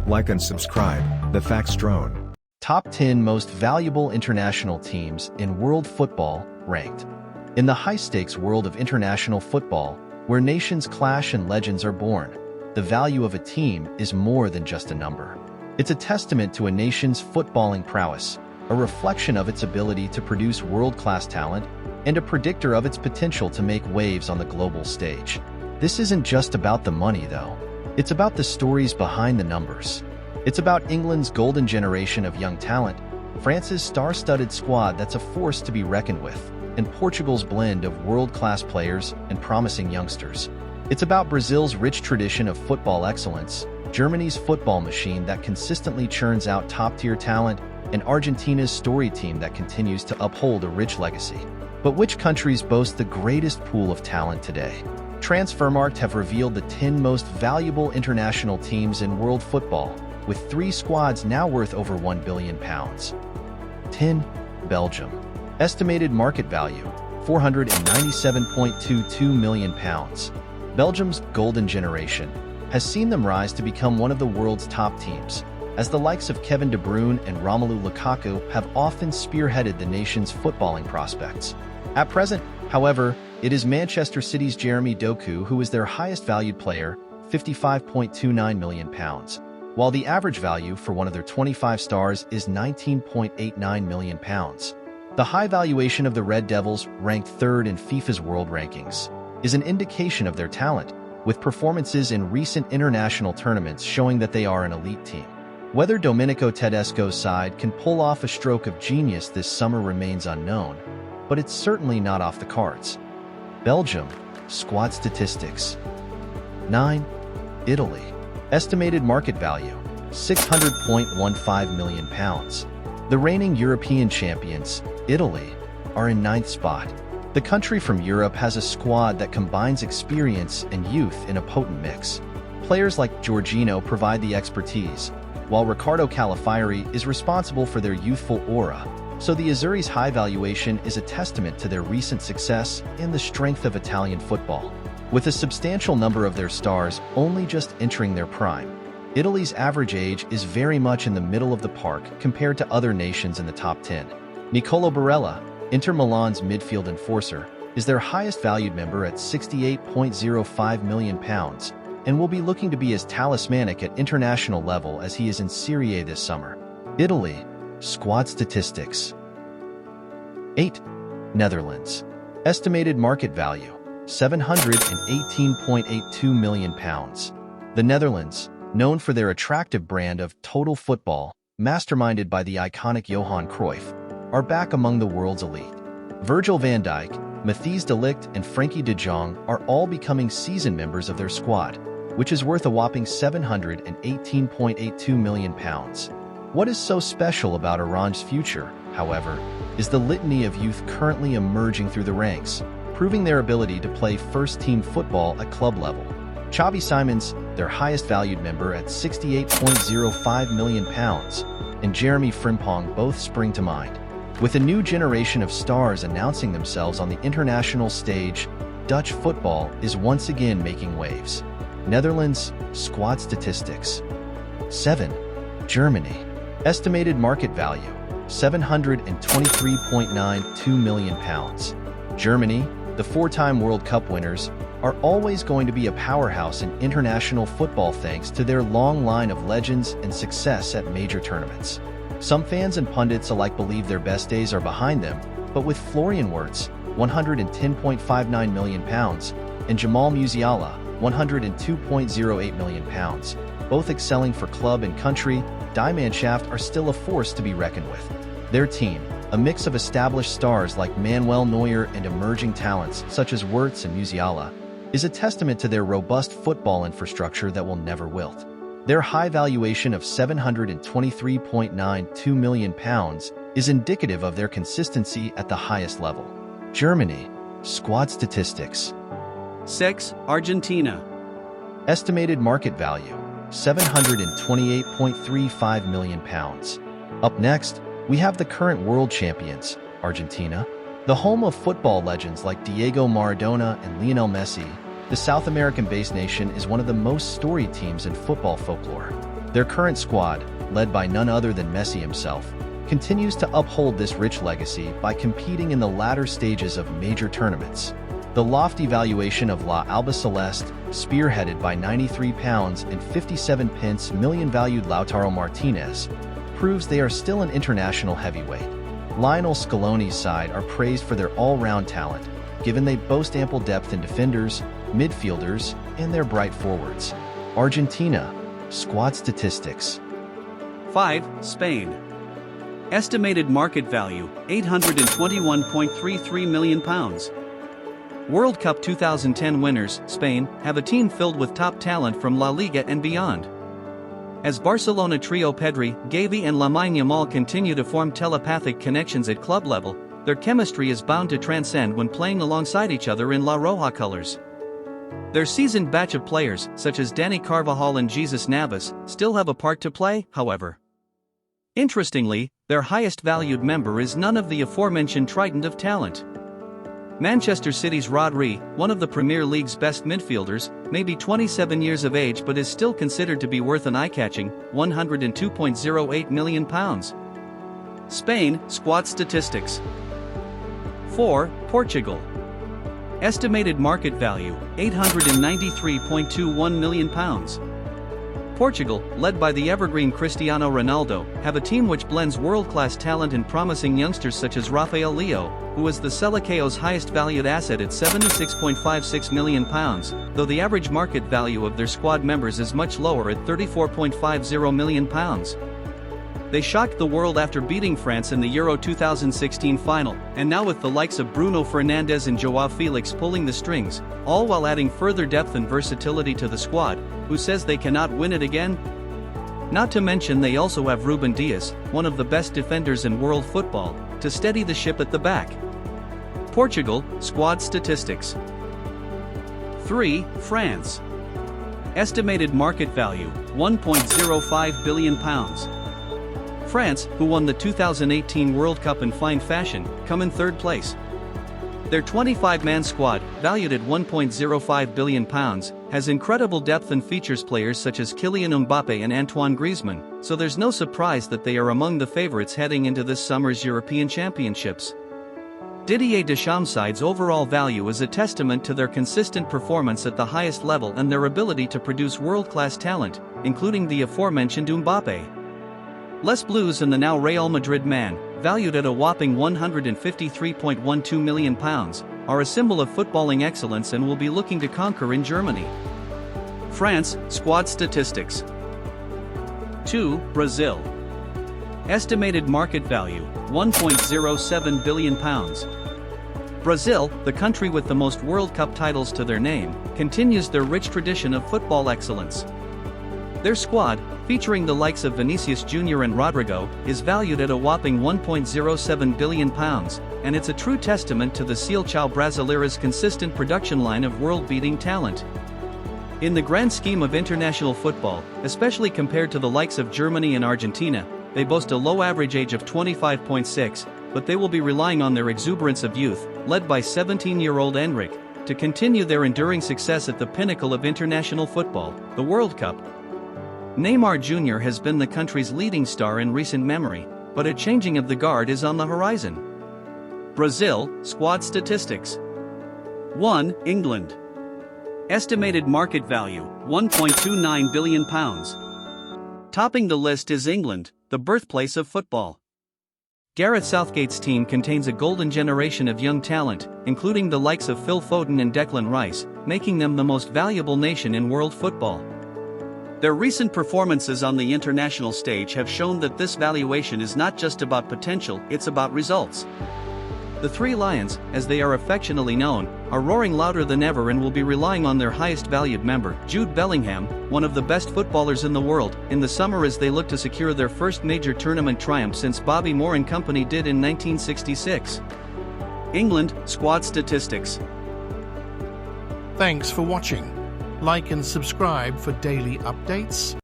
Like and subscribe, The Facts Drone. Top 10 most valuable international teams in world football ranked. In the high-stakes world of international football, where nations clash and legends are born, the value of a team is more than just a number. It's a testament to a nation's footballing prowess, a reflection of its ability to produce world-class talent, and a predictor of its potential to make waves on the global stage. This isn't just about the money, though. It's about the stories behind the numbers. It's about England's golden generation of young talent, France's star-studded squad that's a force to be reckoned with, and Portugal's blend of world-class players and promising youngsters. It's about Brazil's rich tradition of football excellence, Germany's football machine that consistently churns out top-tier talent, and Argentina's storied team that continues to uphold a rich legacy. But which countries boast the greatest pool of talent today? Transfermarkt have revealed the 10 most valuable international teams in world football, with 3 squads now worth over £1 billion. 10. Belgium. Estimated market value, £497.22 million. Belgium's golden generation has seen them rise to become one of the world's top teams, as the likes of Kevin De Bruyne and Romelu Lukaku have often spearheaded the nation's footballing prospects. At present, however, it is Manchester City's Jeremy Doku who is their highest valued player, £55.29 million, while the average value for one of their 25 stars is £19.89 million. The high valuation of the Red Devils, ranked 3rd in FIFA's world rankings, is an indication of their talent, with performances in recent international tournaments showing that they are an elite team. Whether Domenico Tedesco's side can pull off a stroke of genius this summer remains unknown, but it's certainly not off the cards. Belgium. Squad statistics. 9. Italy. Estimated market value, £600.15 million. The reigning European champions, Italy, are in 9th spot. The country from Europe has a squad that combines experience and youth in a potent mix. Players like Jorginho provide the expertise, while Riccardo Calafiori is responsible for their youthful aura, so the Azzurri's high valuation is a testament to their recent success and the strength of Italian football. With a substantial number of their stars only just entering their prime, Italy's average age is very much in the middle of the park compared to other nations in the top 10. Nicolo Barella, Inter Milan's midfield enforcer, is their highest valued member at £68.05 million, and will be looking to be as talismanic at international level as he is in Serie A this summer. Italy. Squad statistics. 8. Netherlands. Estimated market value, £718.82 million. The Netherlands, known for their attractive brand of total football, masterminded by the iconic Johan Cruyff, are back among the world's elite. Virgil van Dijk, Matthijs de Ligt, and Frenkie de Jong are all becoming seasoned members of their squad, which is worth a whopping £718.82 million. What is so special about Orange's future, however, is the litany of youth currently emerging through the ranks, proving their ability to play first-team football at club level. Xavi Simons, their highest valued member at £68.05 million, and Jeremy Frimpong both spring to mind. With a new generation of stars announcing themselves on the international stage, Dutch football is once again making waves. Netherlands. Squad statistics. 7. Germany. Estimated market value, £723.92 million. Germany, the 4-time World Cup winners, are always going to be a powerhouse in international football thanks to their long line of legends and success at major tournaments. Some fans and pundits alike believe their best days are behind them, but with Florian Wirtz, £110.59 million, and Jamal Musiala, £102.08 million, both excelling for club and country, Die Mannschaft are still a force to be reckoned with. Their team, a mix of established stars like Manuel Neuer and emerging talents such as Wirtz and Musiala, is a testament to their robust football infrastructure that will never wilt. Their high valuation of £723.92 million is indicative of their consistency at the highest level. Germany. Squad statistics. 6. Argentina. Estimated market value, £728.35 million. Up next, we have the current world champions, Argentina. The home of football legends like Diego Maradona and Lionel Messi, the South American-based nation is one of the most storied teams in football folklore. Their current squad, led by none other than Messi himself, continues to uphold this rich legacy by competing in the latter stages of major tournaments. The lofty valuation of La Albiceleste, spearheaded by £93.57 million valued Lautaro Martinez, proves they are still an international heavyweight. Lionel Scaloni's side are praised for their all-round talent, given they boast ample depth in defenders, midfielders, and their bright forwards. Argentina, squad statistics. 5. Spain. Estimated market value, £821.33 million. World Cup 2010 winners, Spain, have a team filled with top talent from La Liga and beyond. As Barcelona trio Pedri, Gavi and Lamine Yamal continue to form telepathic connections at club level, their chemistry is bound to transcend when playing alongside each other in La Roja colors. Their seasoned batch of players, such as Dani Carvajal and Jesus Navas, still have a part to play, however. Interestingly, their highest valued member is none of the aforementioned trident of talent. Manchester City's Rodri, one of the Premier League's best midfielders, may be 27 years of age but is still considered to be worth an eye-catching £102.08 million. Spain, squad statistics. 4. Portugal. Estimated market value, £893.21 million. Portugal, led by the evergreen Cristiano Ronaldo, have a team which blends world-class talent and promising youngsters such as Rafael Leo, who is the Seleção's highest valued asset at £76.56 million, though the average market value of their squad members is much lower at £34.50 million. They shocked the world after beating France in the Euro 2016 final, and now with the likes of Bruno Fernandes and Joao Felix pulling the strings, all while adding further depth and versatility to the squad, who says they cannot win it again? Not to mention they also have Ruben Dias, one of the best defenders in world football, to steady the ship at the back. Portugal, squad statistics. 3. France. Estimated market value, £1.05 billion. France, who won the 2018 World Cup in fine fashion, come in third place. Their 25-man squad, valued at £1.05 billion, has incredible depth and features players such as Kylian Mbappe and Antoine Griezmann, so there's no surprise that they are among the favourites heading into this summer's European Championships. Didier Deschamps' side's overall value is a testament to their consistent performance at the highest level and their ability to produce world-class talent, including the aforementioned Mbappe. Les Bleus and the now Real Madrid man, valued at a whopping £153.12 million, are a symbol of footballing excellence and will be looking to conquer in Germany. France, squad statistics. 2. Brazil. Estimated market value, £1.07 billion. Brazil, the country with the most World Cup titles to their name, continues their rich tradition of football excellence. Their squad, featuring the likes of Vinicius Jr. and Rodrigo, is valued at a whopping £1.07 billion, and it's a true testament to the Seleção Brasileira's consistent production line of world-beating talent. In the grand scheme of international football, especially compared to the likes of Germany and Argentina, they boast a low average age of 25.6, but they will be relying on their exuberance of youth, led by 17-year-old Enrique, to continue their enduring success at the pinnacle of international football, the World Cup. Neymar Jr. has been the country's leading star in recent memory, but a changing of the guard is on the horizon. Brazil, squad statistics. 1. England. Estimated market value, £1.29 billion. Topping the list is England, the birthplace of football. Gareth Southgate's team contains a golden generation of young talent, including the likes of Phil Foden and Declan Rice, making them the most valuable nation in world football. Their recent performances on the international stage have shown that this valuation is not just about potential, it's about results. The Three Lions, as they are affectionately known, are roaring louder than ever and will be relying on their highest valued member, Jude Bellingham, one of the best footballers in the world, in the summer as they look to secure their first major tournament triumph since Bobby Moore and company did in 1966. England, squad statistics. Thanks for watching. Like and subscribe for daily updates.